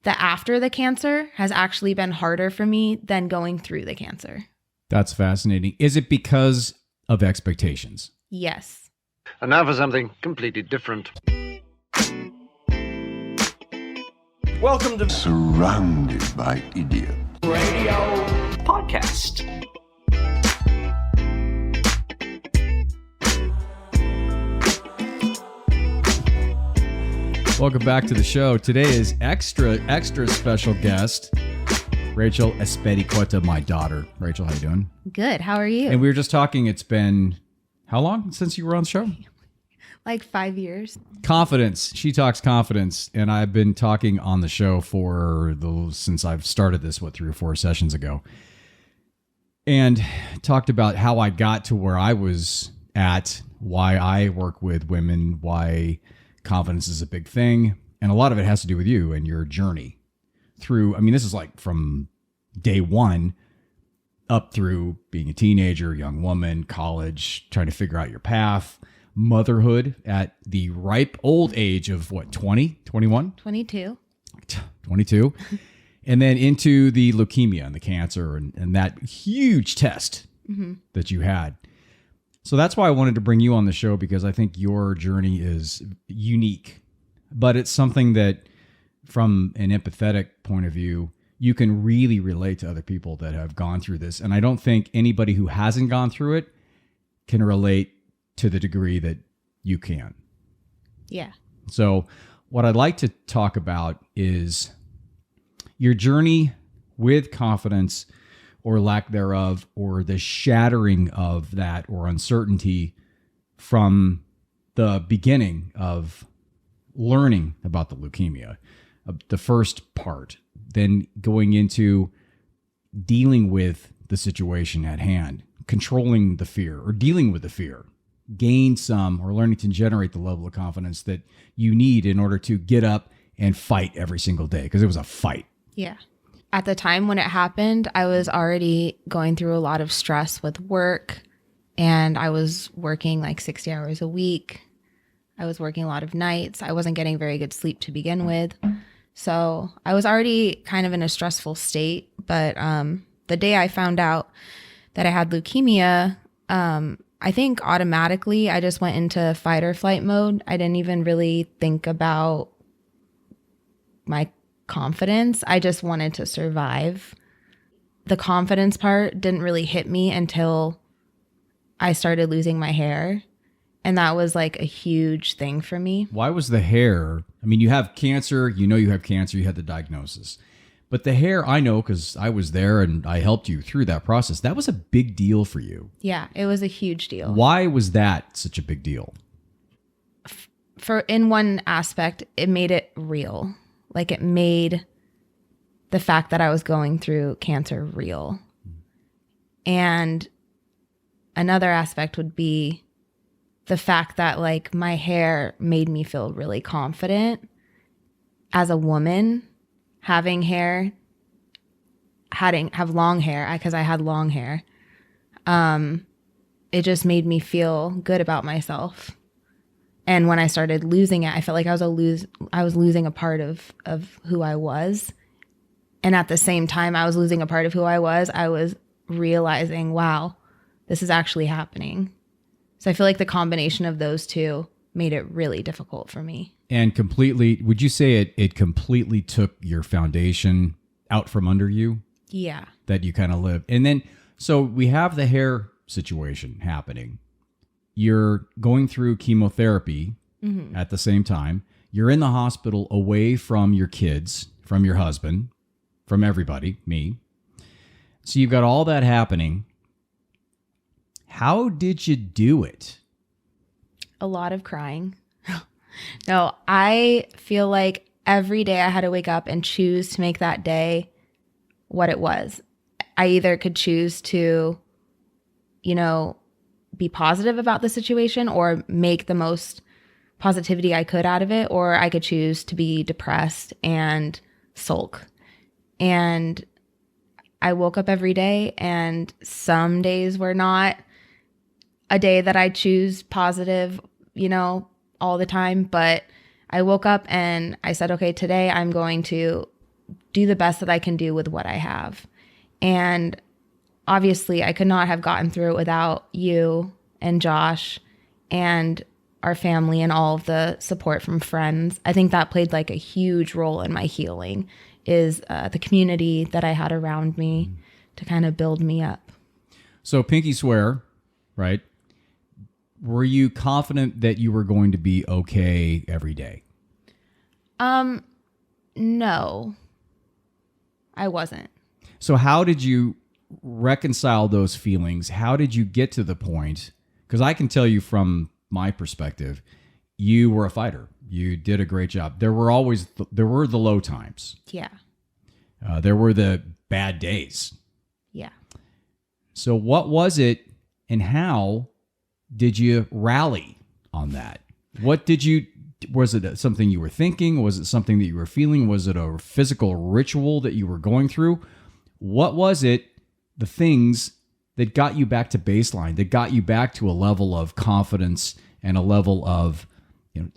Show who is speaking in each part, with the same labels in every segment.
Speaker 1: the after the cancer has actually been harder for me than going through the cancer.
Speaker 2: That's fascinating. Is it because of expectations?
Speaker 1: Yes.
Speaker 3: And now for something completely different.
Speaker 4: Welcome to
Speaker 5: Surrounded by idiots.
Speaker 4: Radio Podcast.
Speaker 2: Welcome back to the show. Today is extra special guest, Rachel Espericueta, my daughter. Rachel, how you doing?
Speaker 1: Good. How are you?
Speaker 2: And we were just talking, it's been how long since you were on the show?
Speaker 1: Like 5 years.
Speaker 2: Confidence. She talks confidence. And I've been talking on the show since I've started this, 3 or 4 sessions ago. And talked about how I got to where I was at, why I work with women, why confidence is a big thing. And a lot of it has to do with you and your journey through, this is like from day one up through being a teenager, young woman, college, trying to figure out your path, motherhood at the ripe old age of 20, 21?
Speaker 1: 22.
Speaker 2: 22. And then into the leukemia and the cancer and that huge test that you had. So that's why I wanted to bring you on the show, because I think your journey is unique, but it's something that from an empathetic point of view, you can really relate to other people that have gone through this. And I don't think anybody who hasn't gone through it can relate to the degree that you can.
Speaker 1: Yeah.
Speaker 2: So what I'd like to talk about is your journey with confidence or lack thereof, or the shattering of that or uncertainty from the beginning of learning about the leukemia, the first part, then going into dealing with the situation at hand, controlling the fear or dealing with the fear, gain some or learning to generate the level of confidence that you need in order to get up and fight every single day, because it was a fight.
Speaker 1: Yeah. At the time when it happened, I was already going through a lot of stress with work, and I was working like 60 hours a week. I was working a lot of nights. I wasn't getting very good sleep to begin with. So I was already kind of in a stressful state. But the day I found out that I had leukemia, I think automatically I just went into fight or flight mode. I didn't even really think about my confidence. I just wanted to survive. The confidence part didn't really hit me until I started losing my hair. And that was like a huge thing for me.
Speaker 2: Why was the hair? You have cancer, you have cancer, you had the diagnosis. But the hair, I know because I was there and I helped you through that process. That was a big deal for you.
Speaker 1: Yeah, it was a huge deal.
Speaker 2: Why was that such a big deal?
Speaker 1: In one aspect, it made it real. Like, it made the fact that I was going through cancer real. And another aspect would be the fact that like my hair made me feel really confident as a woman. Having hair, have long hair, because I had long hair. It just made me feel good about myself. And when I started losing it, I felt like I was losing a part of who I was. And at the same time I was losing a part of who I was realizing, wow, this is actually happening. So I feel like the combination of those two made it really difficult for me.
Speaker 2: And completely, would you say it completely took your foundation out from under you?
Speaker 1: Yeah.
Speaker 2: That you kind of lived. And then, so we have the hair situation happening. You're going through chemotherapy at the same time. You're in the hospital away from your kids, from your husband, from everybody, me. So you've got all that happening. How did you do it?
Speaker 1: A lot of crying. No, I feel like every day I had to wake up and choose to make that day what it was. I either could choose to, be positive about the situation or make the most positivity I could out of it, or I could choose to be depressed and sulk. And I woke up every day, and some days were not a day that I choose positive, all the time. But I woke up and I said, okay, today I'm going to do the best that I can do with what I have. And obviously I could not have gotten through it without you and Josh and our family and all of the support from friends. I think that played like a huge role in my healing, is the community that I had around me to kind of build me up.
Speaker 2: So pinky swear, right? Were you confident that you were going to be okay every day?
Speaker 1: No, I wasn't.
Speaker 2: So how did you reconcile those feelings? How did you get to the point? Because I can tell you from my perspective, you were a fighter. You did a great job. There were always there were the low times.
Speaker 1: Yeah.
Speaker 2: There were the bad days.
Speaker 1: Yeah.
Speaker 2: So what was it, and how did you rally on that? What did you? Was it something you were thinking? Was it something that you were feeling? Was it a physical ritual that you were going through? What was it, the things that got you back to baseline, that got you back to a level of confidence and a level of,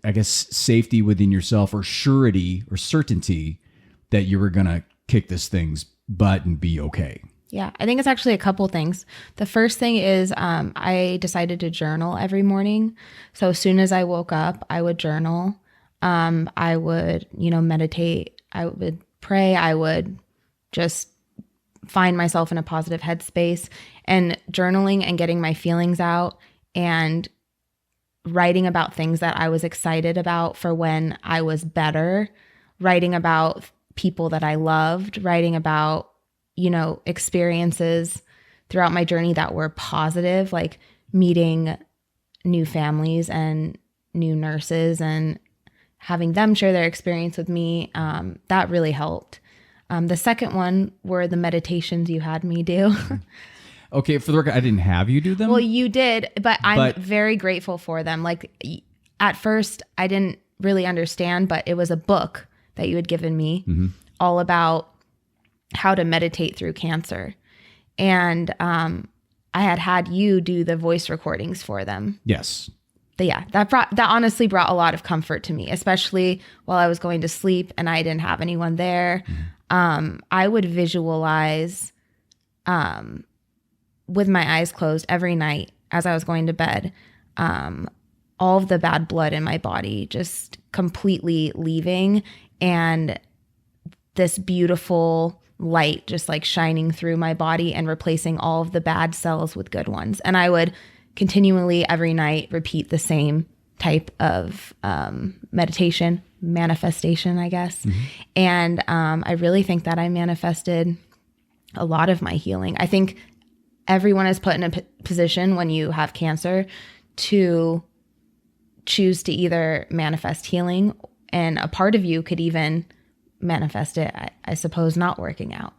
Speaker 2: I guess, safety within yourself, or surety or certainty that you were going to kick this thing's butt and be okay?
Speaker 1: Yeah, I think it's actually a couple things. The first thing is I decided to journal every morning. So as soon as I woke up, I would journal. I would, meditate. I would pray. I would just find myself in a positive headspace, and journaling and getting my feelings out and writing about things that I was excited about for when I was better, writing about people that I loved, writing about experiences throughout my journey that were positive, like meeting new families and new nurses and having them share their experience with me. That really helped. The second one were the meditations you had me do.
Speaker 2: Okay, for the record, I didn't have you do them.
Speaker 1: Well, you did, but I'm very grateful for them. Like at first, I didn't really understand, but it was a book that you had given me all about how to meditate through cancer. And I had you do the voice recordings for them.
Speaker 2: Yes.
Speaker 1: But yeah, that honestly brought a lot of comfort to me, especially while I was going to sleep and I didn't have anyone there. I would visualize with my eyes closed every night as I was going to bed, all of the bad blood in my body just completely leaving, and this beautiful light just like shining through my body and replacing all of the bad cells with good ones. And I would continually every night repeat the same type of meditation, manifestation, I guess. And I really think that I manifested a lot of my healing. I think everyone is put in a position when you have cancer to choose to either manifest healing, and a part of you could even manifest it, I suppose, not working out.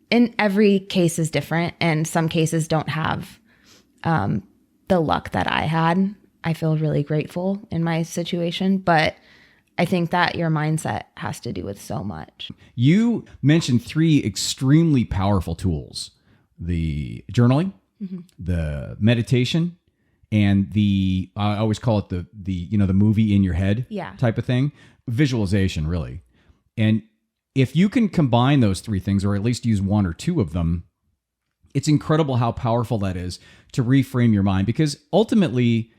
Speaker 1: In every case is different, and some cases don't have the luck that I had. I feel really grateful in my situation, but I think that your mindset has to do with so much.
Speaker 2: You mentioned 3 extremely powerful tools: the journaling, the meditation, and the I always call it the movie in your head type of thing, visualization, really. And if you can combine those 3 things, or at least use 1 or 2 of them, it's incredible how powerful that is to reframe your mind. Because ultimately,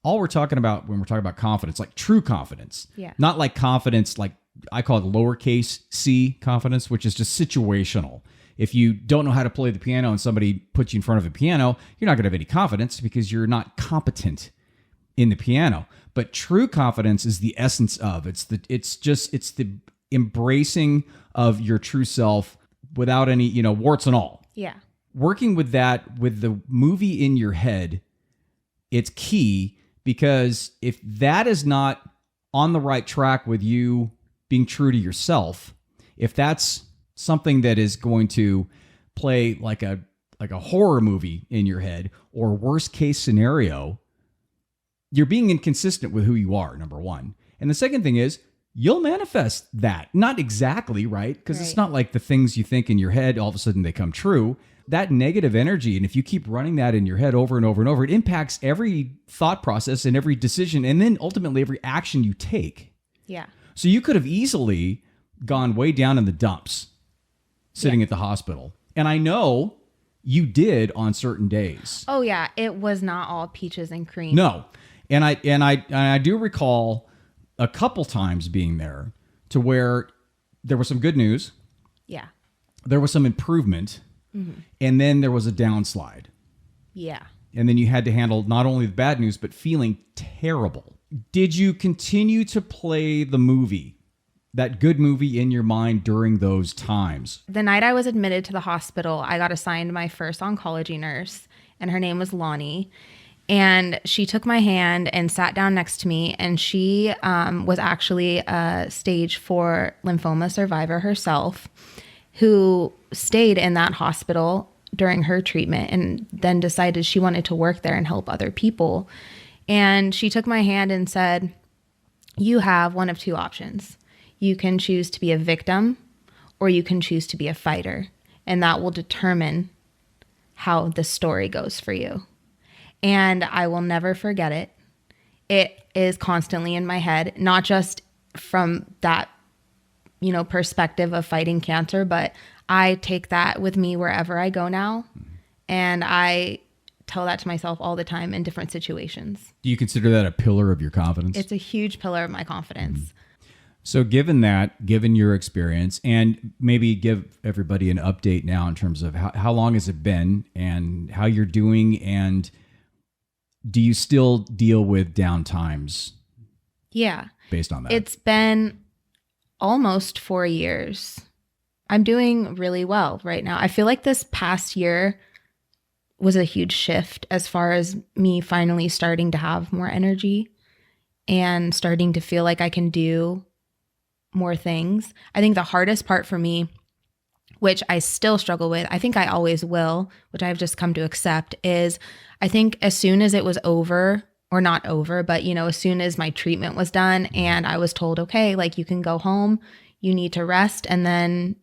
Speaker 2: all we're talking about when we're talking about confidence, like true confidence, not like confidence, like I call it lowercase c confidence, which is just situational. If you don't know how to play the piano and somebody puts you in front of a piano, you're not going to have any confidence because you're not competent in the piano. But true confidence is the essence of it's the embracing of your true self without any, warts and all.
Speaker 1: Yeah.
Speaker 2: Working with that, with the movie in your head, it's key, because if that is not on the right track with you being true to yourself, if that's something that is going to play like a horror movie in your head, or worst case scenario, you're being inconsistent with who you are, number one. And the second thing is, you'll manifest that. Not exactly, right? Because it's not like the things you think in your head, all of a sudden they come true. That negative energy, and if you keep running that in your head over and over and over, it impacts every thought process and every decision, and then ultimately every action you take.
Speaker 1: Yeah.
Speaker 2: So you could have easily gone way down in the dumps sitting at the hospital. And I know you did on certain days.
Speaker 1: Oh yeah, it was not all peaches and cream.
Speaker 2: No. And I do recall a couple times being there to where there was some good news.
Speaker 1: Yeah.
Speaker 2: There was some improvement. And then there was a downslide.
Speaker 1: Yeah.
Speaker 2: And then you had to handle not only the bad news, but feeling terrible. Did you continue to play the movie, that good movie in your mind during those times?
Speaker 1: The night I was admitted to the hospital, I got assigned my first oncology nurse, and her name was Lonnie. And she took my hand and sat down next to me, and she was actually a stage 4 lymphoma survivor herself, who stayed in that hospital during her treatment and then decided she wanted to work there and help other people. And she took my hand and said, you have one of two options. You can choose to be a victim, or you can choose to be a fighter. And that will determine how the story goes for you. And I will never forget it. It is constantly in my head, not just from that, perspective of fighting cancer, but I take that with me wherever I go now. And I tell that to myself all the time in different situations.
Speaker 2: Do you consider that a pillar of your confidence?
Speaker 1: It's a huge pillar of my confidence.
Speaker 2: So given your experience, and maybe give everybody an update now in terms of how long has it been and how you're doing, and do you still deal with down times?
Speaker 1: Yeah.
Speaker 2: Based on that.
Speaker 1: It's been almost 4 years. I'm doing really well right now. I feel like this past year was a huge shift as far as me finally starting to have more energy and starting to feel like I can do more things. I think the hardest part for me, which I still struggle with, I think I always will, which I've just come to accept, is I think as soon as it was over, or not over, but as soon as my treatment was done and I was told, okay, like you can go home, you need to rest, and then,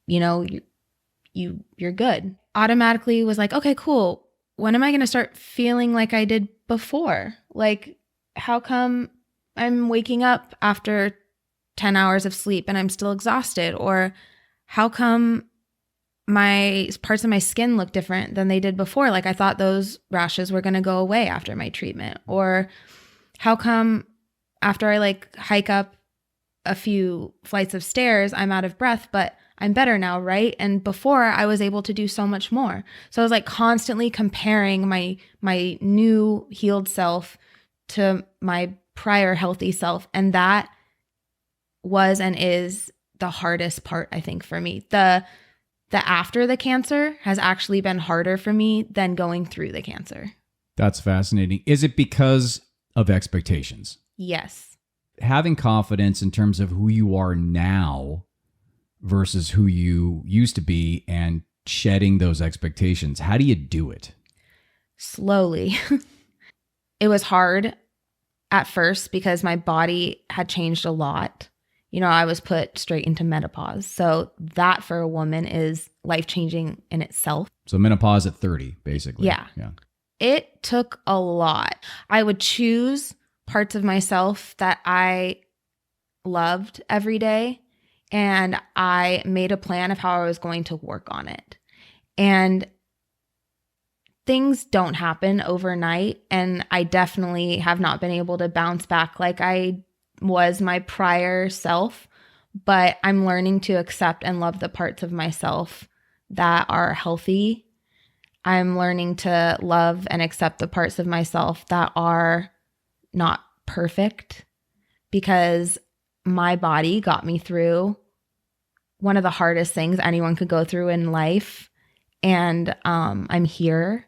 Speaker 1: you're good. Automatically was like, okay, cool. When am I going to start feeling like I did before? Like, how come I'm waking up after 10 hours of sleep and I'm still exhausted? Or how come my parts of my skin look different than they did before? Like, I thought those rashes were going to go away after my treatment. Or how come after I hike up a few flights of stairs, I'm out of breath, but I'm better now, right? And before I was able to do so much more. So I was constantly comparing my new healed self to my prior healthy self. And that was and is the hardest part, I think, for me. The after the cancer has actually been harder for me than going through the cancer.
Speaker 2: That's fascinating. Is it because of expectations?
Speaker 1: Yes.
Speaker 2: Having confidence in terms of who you are now versus who you used to be, and shedding those expectations. How do you do it?
Speaker 1: Slowly. It was hard at first because my body had changed a lot. I was put straight into menopause. So that for a woman is life-changing in itself.
Speaker 2: So menopause at 30, basically.
Speaker 1: Yeah. It took a lot. I would choose parts of myself that I loved every day, and I made a plan of how I was going to work on it. And things don't happen overnight, and I definitely have not been able to bounce back like I was my prior self, but I'm learning to accept and love the parts of myself that are healthy. I'm learning to love and accept the parts of myself that are not perfect, because my body got me through one of the hardest things anyone could go through in life. And I'm here.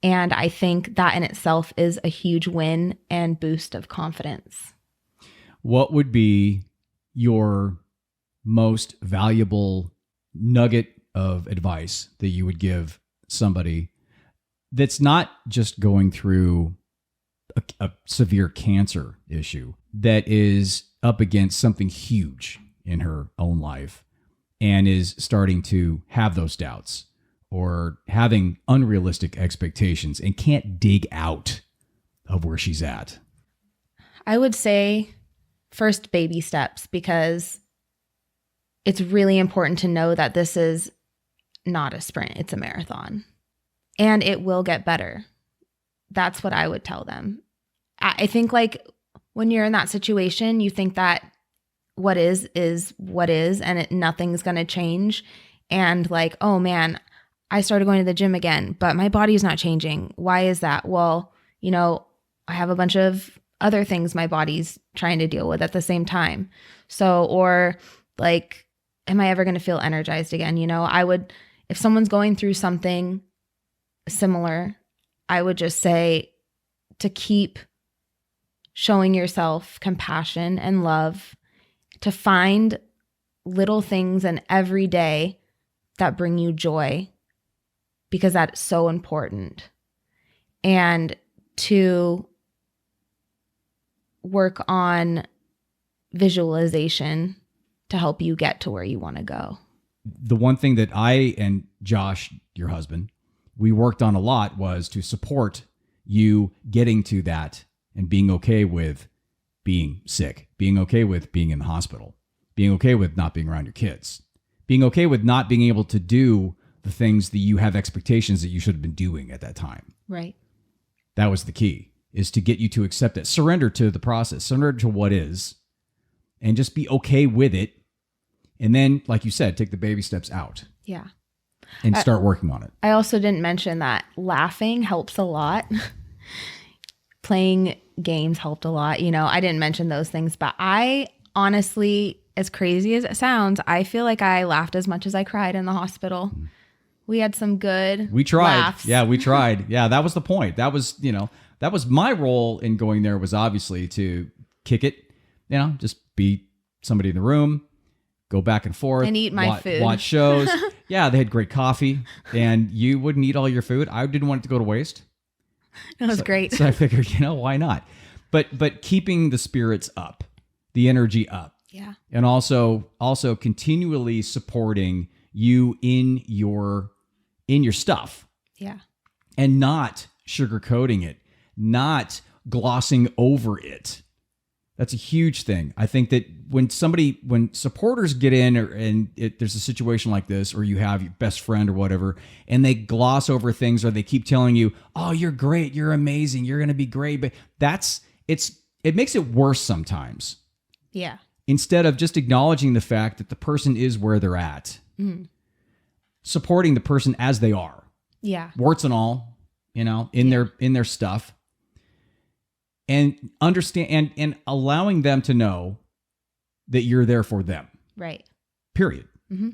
Speaker 1: And I think that in itself is a huge win and boost of confidence.
Speaker 2: What would be your most valuable nugget of advice that you would give somebody that's not just going through a severe cancer issue, that is up against something huge in her own life and is starting to have those doubts or having unrealistic expectations and can't dig out of where she's at?
Speaker 1: I would say first baby steps, because it's really important to know that this is not a sprint, it's a marathon. And it will get better. That's what I would tell them. I think like when you're in that situation, you think that what is what is, and nothing's going to change. And like, oh man, I started going to the gym again, but my body's not changing. Why is that? Well, I have a bunch of other things my body's trying to deal with at the same time. So, or like, am I ever going to feel energized again? I would, if someone's going through something similar, I would just say to keep showing yourself compassion and love, to find little things in every day that bring you joy, because that's so important. And to work on visualization to help you get to where you want to go.
Speaker 2: The one thing that I and Josh, your husband, we worked on a lot was to support you getting to that and being okay with being sick, being okay with being in the hospital, being okay with not being around your kids, being okay with not being able to do the things that you have expectations that you should have been doing at that time.
Speaker 1: Right.
Speaker 2: That was the key, is to get you to accept it, surrender to the process, surrender to what is, and just be okay with it. And then, like you said, take the baby steps out.
Speaker 1: Yeah.
Speaker 2: And start working on it.
Speaker 1: I also didn't mention that laughing helps a lot. Playing games helped a lot. I didn't mention those things, but I honestly, as crazy as it sounds, I feel like I laughed as much as I cried in the hospital. We had some good
Speaker 2: We tried.
Speaker 1: laughs.
Speaker 2: Yeah, we tried. Yeah, that was the point. That was, that was my role in going there, was obviously to kick it, just be somebody in the room, go back and forth.
Speaker 1: And eat my food.
Speaker 2: Watch shows. Yeah, they had great coffee, and you wouldn't eat all your food. I didn't want it to go to waste.
Speaker 1: It was great.
Speaker 2: So I figured, why not? But keeping the spirits up, the energy up.
Speaker 1: Yeah.
Speaker 2: And also continually supporting you in your stuff.
Speaker 1: Yeah.
Speaker 2: And not sugarcoating it, not glossing over it. That's a huge thing. I think that when supporters get in and there's a situation like this, or you have your best friend or whatever, and they gloss over things, or they keep telling you, oh, you're great, you're amazing, you're going to be great. But it makes it worse sometimes.
Speaker 1: Yeah.
Speaker 2: Instead of just acknowledging the fact that the person is where they're at, supporting the person as they are.
Speaker 1: Yeah.
Speaker 2: Warts and all, in their stuff. And understand and allowing them to know that you're there for them.
Speaker 1: Right.
Speaker 2: Period.
Speaker 1: Mm-hmm.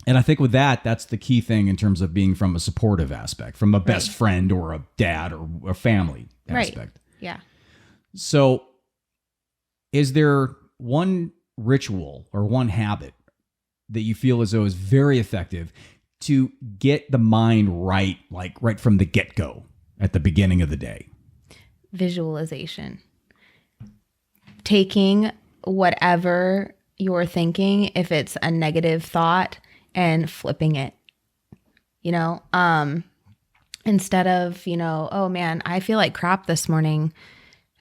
Speaker 2: And I think with that's the key thing in terms of being from a supportive aspect, from a best friend or a dad or a family aspect.
Speaker 1: Right. Yeah.
Speaker 2: So is there one ritual or one habit that you feel as though is very effective to get the mind right, like right from the get-go at the beginning of the day?
Speaker 1: Visualization. Taking whatever you're thinking, if it's a negative thought, and flipping it. Instead of, oh man, I feel like crap this morning.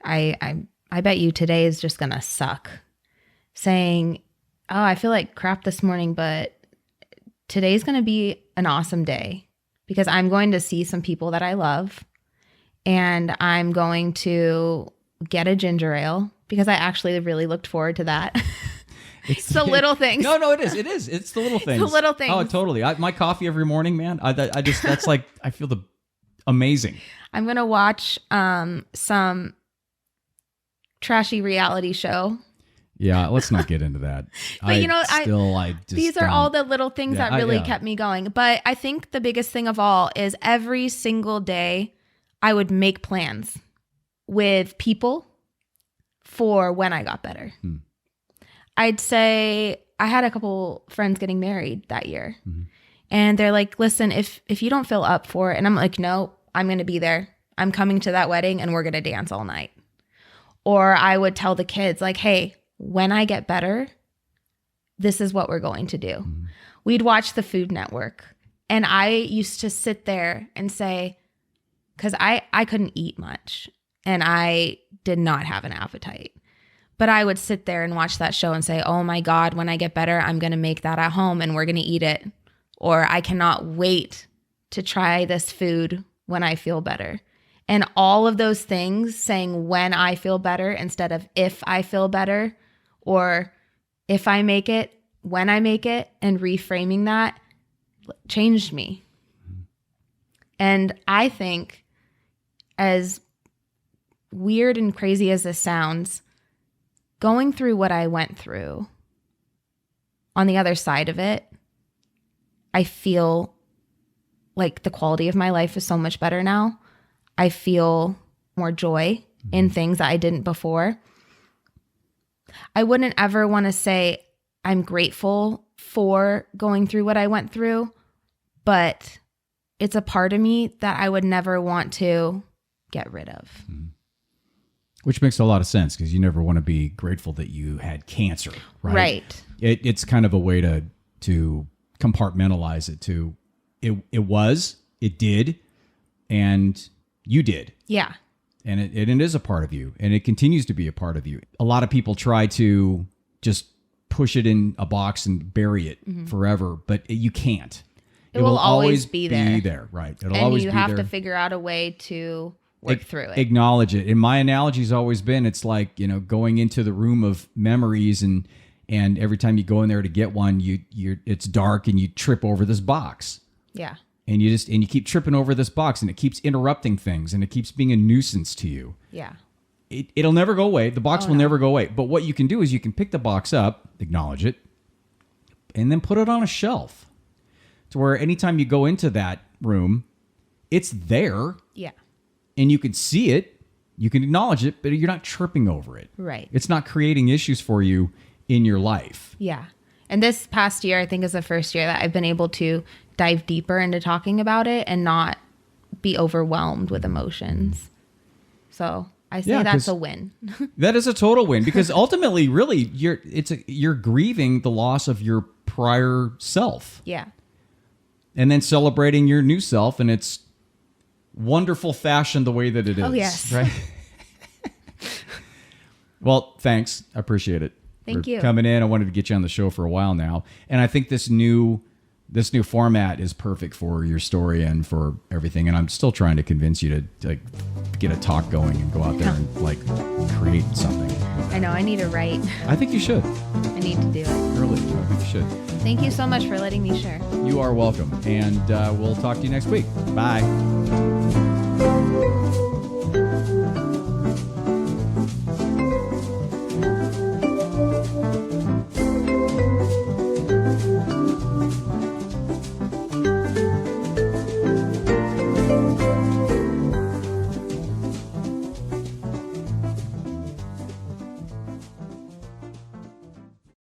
Speaker 1: I bet you today is just gonna suck. Saying, oh, I feel like crap this morning, but today's gonna be an awesome day because I'm going to see some people that I love. And I'm going to get a ginger ale because I actually really looked forward to that. It's the little things.
Speaker 2: No, it is. It is. It's the little things.
Speaker 1: The little things.
Speaker 2: Oh, totally. My coffee every morning, man. I just, that's like, I feel amazing.
Speaker 1: I'm going to watch some trashy reality show.
Speaker 2: Yeah, let's not get into that.
Speaker 1: But these are all the little things that really kept me going. But I think the biggest thing of all is every single day I would make plans with people for when I got better. I'd say I had a couple friends getting married that year. And they're like, listen, if you don't feel up for it, and I'm like, no, I'm going to be there. I'm coming to that wedding and we're going to dance all night. Or I would tell the kids like, hey, when I get better, this is what we're going to do. We'd watch the Food Network. And I used to sit there and say, because I couldn't eat much and I did not have an appetite. But I would sit there and watch that show and say, oh my God, when I get better, I'm going to make that at home and we're going to eat it. Or I cannot wait to try this food when I feel better. And all of those things, saying when I feel better instead of if I feel better, or if I make it, when I make it, and reframing that changed me. And I think, as weird and crazy as this sounds, going through what I went through, on the other side of it, I feel like the quality of my life is so much better now. I feel more joy in things that I didn't before. I wouldn't ever want to say I'm grateful for going through what I went through, but it's a part of me that I would never want to get rid of.
Speaker 2: Which makes a lot of sense, because you never want to be grateful that you had cancer, right?
Speaker 1: Right.
Speaker 2: It's kind of a way to compartmentalize it to it did, and you did.
Speaker 1: Yeah.
Speaker 2: And it is a part of you, and it continues to be a part of you. A lot of people try to just push it in a box and bury it forever, but you can't.
Speaker 1: It will always be there.
Speaker 2: Right. It'll
Speaker 1: And
Speaker 2: always
Speaker 1: you
Speaker 2: be
Speaker 1: have
Speaker 2: there.
Speaker 1: to figure out a way to work through it.
Speaker 2: Acknowledge it. And my analogy's always been, it's like, going into the room of memories, and every time you go in there to get one, it's dark and you trip over this box.
Speaker 1: Yeah.
Speaker 2: And you keep tripping over this box, and it keeps interrupting things, and it keeps being a nuisance to you.
Speaker 1: Yeah.
Speaker 2: It'll never go away. The box will never go away. But what you can do is you can pick the box up, acknowledge it, and then put it on a shelf, to where anytime you go into that room, it's there.
Speaker 1: Yeah.
Speaker 2: And you can see it, you can acknowledge it, but you're not tripping over it.
Speaker 1: Right.
Speaker 2: It's not creating issues for you in your life.
Speaker 1: Yeah. And this past year, I think, is the first year that I've been able to dive deeper into talking about it and not be overwhelmed with emotions. So I say that's a win.
Speaker 2: That is a total win, because ultimately, really, you're grieving the loss of your prior self.
Speaker 1: Yeah.
Speaker 2: And then celebrating your new self in its wonderful fashion, the way that it is.
Speaker 1: Oh, yes.
Speaker 2: Right? Well, thanks. I appreciate it.
Speaker 1: Thank you.
Speaker 2: Coming in. I wanted to get you on the show for a while now. And I think this new format is perfect for your story and for everything. And I'm still trying to convince you to get a talk going and go out there and create something.
Speaker 1: I know. I need to write.
Speaker 2: I think you should.
Speaker 1: I need to do it.
Speaker 2: Really, I think you should.
Speaker 1: Thank you so much for letting me share.
Speaker 2: You are welcome. And we'll talk to you next week. Bye.